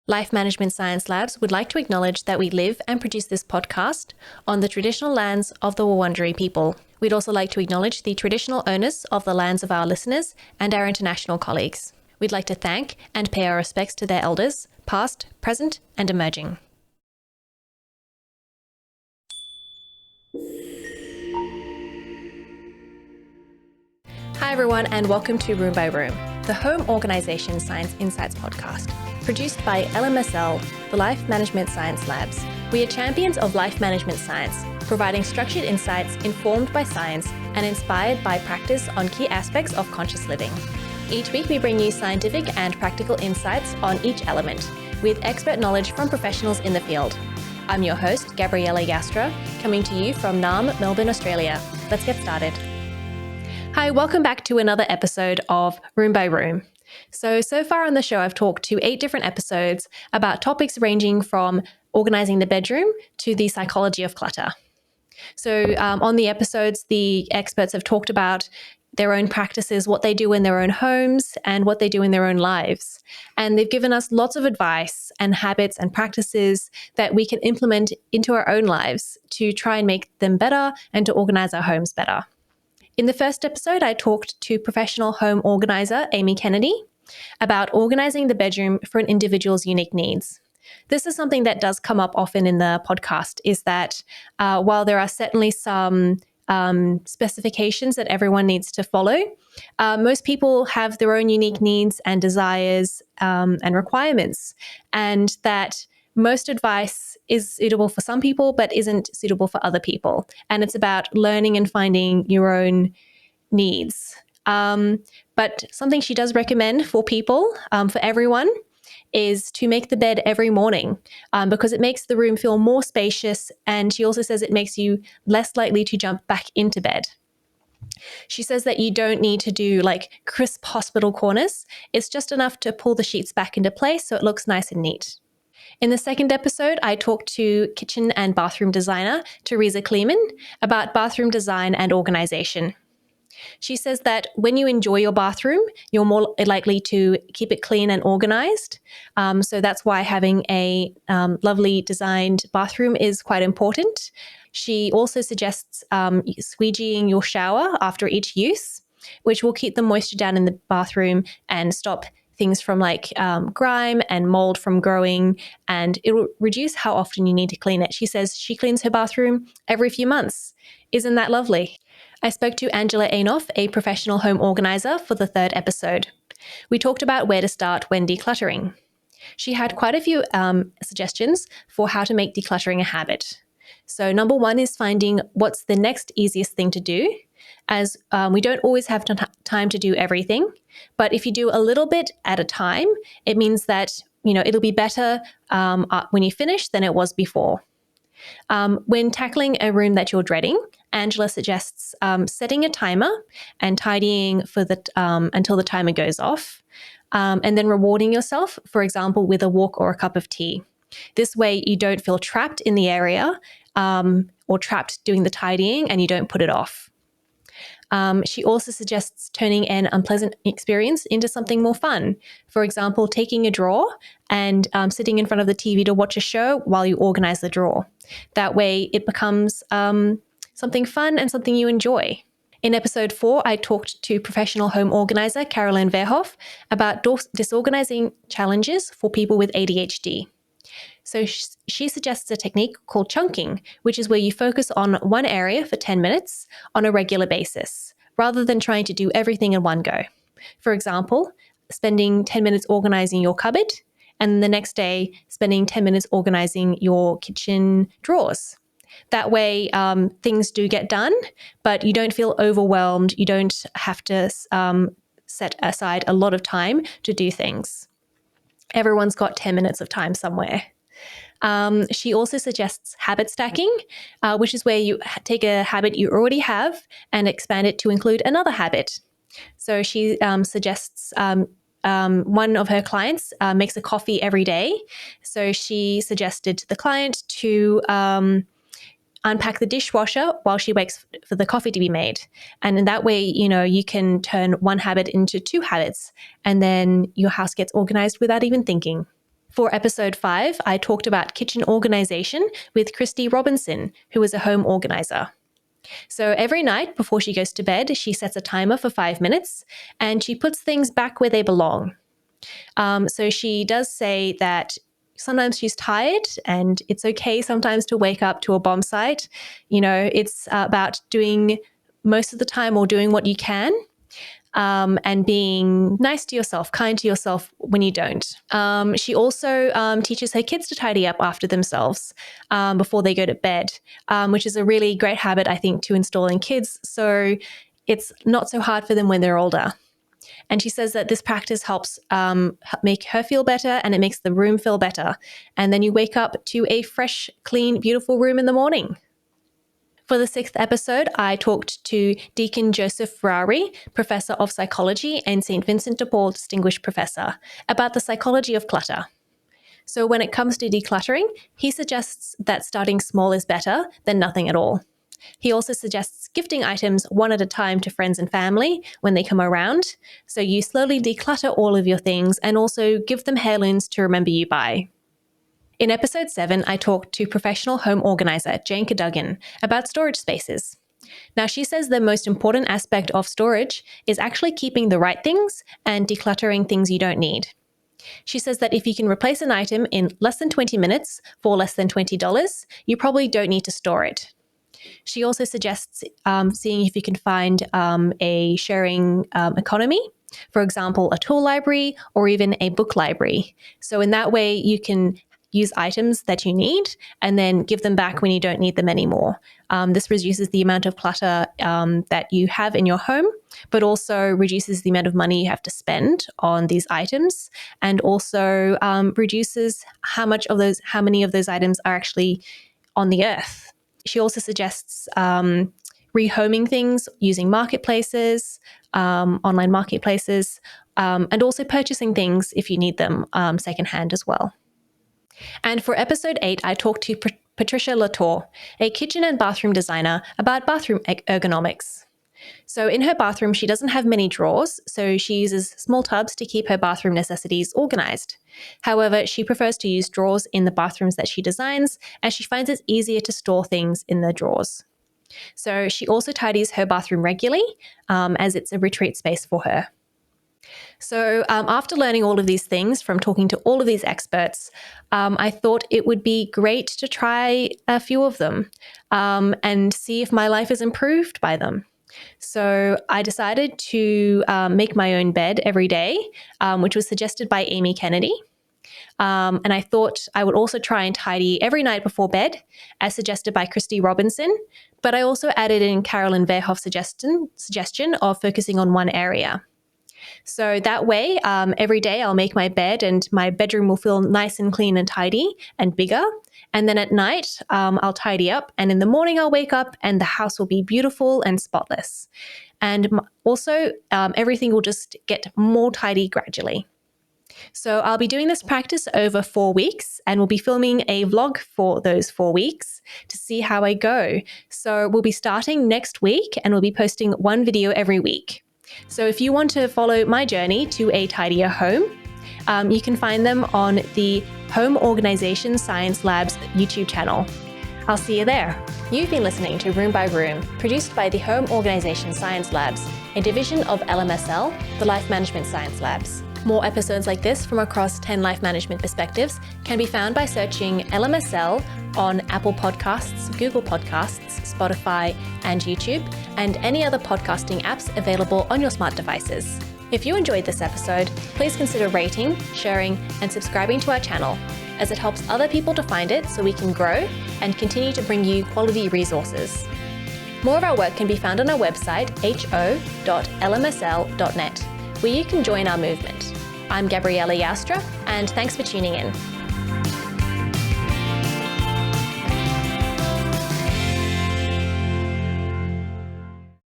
Life Management Science Labs would like to acknowledge that we live and produce this podcast on the traditional lands of the Wurundjeri people. We'd also like to acknowledge the traditional owners of the lands of our listeners and our international colleagues. We'd like to thank and pay our respects to their elders, past, present, and emerging. Hi everyone, and welcome to Room by Room, the Home Organisation Science Insights podcast, produced by LMSL, the Life Management Science Labs. We are champions of life management science, providing structured insights informed by science and inspired by practice on key aspects of conscious living. Each week we bring you scientific and practical insights on each element, with expert knowledge from professionals in the field. I'm your host, Gabriella Joustra, coming to you from Naarm, Melbourne, Australia. Let's get started. Hi, welcome back to another episode of Room by Room. So far on the show, I've talked to 8 different episodes about topics ranging from organising the bedroom to the psychology of clutter. So on the episodes, the experts have talked about their own practices, what they do in their own homes and what they do in their own lives. And they've given us lots of advice and habits and practices that we can implement into our own lives to try and make them better and to organise our homes better. In the first episode, I talked to professional home organizer Amy Kennedy about organizing the bedroom for an individual's unique needs. This is something that does come up often in the podcast, is that while there are certainly some specifications that everyone needs to follow, most people have their own unique needs and desires and requirements, and that most advice is suitable for some people, but isn't suitable for other people. And it's about learning and finding your own needs. But something she does recommend for people, for everyone, is to make the bed every morning because it makes the room feel more spacious. And she also says it makes you less likely to jump back into bed. She says that you don't need to do like crisp hospital corners. It's just enough to pull the sheets back into place so it looks nice and neat. In the second episode, I talked to kitchen and bathroom designer Teressa Kleem about bathroom design and organization. She says that when you enjoy your bathroom, you're more likely to keep it clean and organized. So that's why having a lovely designed bathroom is quite important. She also suggests squeegeeing your shower after each use, which will keep the moisture down in the bathroom and stop things from like grime and mold from growing, and it will reduce how often you need to clean it. She says she cleans her bathroom every few months. Isn't that lovely? I spoke to Angela Esnouf, a professional home organizer, for the third episode. We talked about where to start when decluttering. She had quite a few suggestions for how to make decluttering a habit. So number 1 is finding what's the next easiest thing to do, as we don't always have time to do everything. But if you do a little bit at a time, it means that, it'll be better when you finish than it was before. When tackling a room that you're dreading, Angela suggests setting a timer and tidying for until the timer goes off, and then rewarding yourself, for example, with a walk or a cup of tea. This way you don't feel trapped in the area or trapped doing the tidying and you don't put it off. She also suggests turning an unpleasant experience into something more fun. For example, taking a drawer and sitting in front of the TV to watch a show while you organize the drawer. That way it becomes something fun and something you enjoy. In episode 4, I talked to professional home organizer Carolyn Verhoef about disorganizing challenges for people with ADHD. So she suggests a technique called chunking, which is where you focus on one area for 10 minutes on a regular basis, rather than trying to do everything in one go. For example, spending 10 minutes organizing your cupboard, and the next day spending 10 minutes organizing your kitchen drawers. That way, things do get done, but you don't feel overwhelmed. You don't have to set aside a lot of time to do things. Everyone's got 10 minutes of time somewhere. She also suggests habit stacking, which is where you take a habit you already have and expand it to include another habit. So she suggests one of her clients makes a coffee every day. So she suggested to the client to unpack the dishwasher while she waits for the coffee to be made. And in that way, you can turn one habit into 2 habits, and then your house gets organized without even thinking. For episode 5, I talked about kitchen organization with Krystee Robinson, who is a home organizer. So every night before she goes to bed, she sets a timer for 5 minutes and she puts things back where they belong. So she does say that sometimes she's tired and it's okay sometimes to wake up to a bomb site. It's about doing most of the time or doing what you can. And being nice to yourself, kind to yourself when you don't. She also teaches her kids to tidy up after themselves before they go to bed, which is a really great habit, I think, to install in kids. So it's not so hard for them when they're older. And she says that this practice helps make her feel better and it makes the room feel better. And then you wake up to a fresh, clean, beautiful room in the morning. For the 6th episode, I talked to Deacon Joe Ferrari, Professor of Psychology and St. Vincent de Paul Distinguished Professor, about the psychology of clutter. So when it comes to decluttering, he suggests that starting small is better than nothing at all. He also suggests gifting items one at a time to friends and family when they come around, so you slowly declutter all of your things and also give them heirlooms to remember you by. In episode 7, I talked to professional home organizer Jane Cadwgan about storage spaces. Now, she says the most important aspect of storage is actually keeping the right things and decluttering things you don't need. She says that if you can replace an item in less than 20 minutes for less than $20, you probably don't need to store it. She also suggests seeing if you can find a sharing economy, for example, a tool library or even a book library. So in that way, you can use items that you need and then give them back when you don't need them anymore. This reduces the amount of clutter that you have in your home, but also reduces the amount of money you have to spend on these items, and also reduces how many of those items are actually on the earth. She also suggests rehoming things using marketplaces, online marketplaces, and also purchasing things if you need them secondhand as well. And for episode 8, I talked to Patricia, a kitchen and bathroom designer, about bathroom ergonomics. So in her bathroom, she doesn't have many drawers, so she uses small tubs to keep her bathroom necessities organized. However, she prefers to use drawers in the bathrooms that she designs, as she finds it easier to store things in the drawers. So she also tidies her bathroom regularly, as it's a retreat space for her. So after learning all of these things from talking to all of these experts, I thought it would be great to try a few of them and see if my life is improved by them. So I decided to make my own bed every day, which was suggested by Amy Kennedy. And I thought I would also try and tidy every night before bed, as suggested by Krystee Robinson. But I also added in Carolyn Verhoef's suggestion of focusing on one area. So that way, every day I'll make my bed and my bedroom will feel nice and clean and tidy and bigger. And then at night, I'll tidy up. And in the morning, I'll wake up and the house will be beautiful and spotless. And also, everything will just get more tidy gradually. So I'll be doing this practice over 4 weeks, and we'll be filming a vlog for those 4 weeks to see how I go. So we'll be starting next week, and we'll be posting one video every week. So if you want to follow my journey to a tidier home, you can find them on the Home Organization Science Labs YouTube channel. I'll see you there. You've been listening to Room by Room, produced by the Home Organization Science Labs, a division of LMSL, the Life Management Science Labs. More episodes like this from across 10 life management perspectives can be found by searching LMSL on Apple Podcasts, Google Podcasts, Spotify, and YouTube, and any other podcasting apps available on your smart devices. If you enjoyed this episode, please consider rating, sharing, and subscribing to our channel, as it helps other people to find it so we can grow and continue to bring you quality resources. More of our work can be found on our website, ho.lmsl.net, where you can join our movement. I'm Gabriella Joustra, and thanks for tuning in.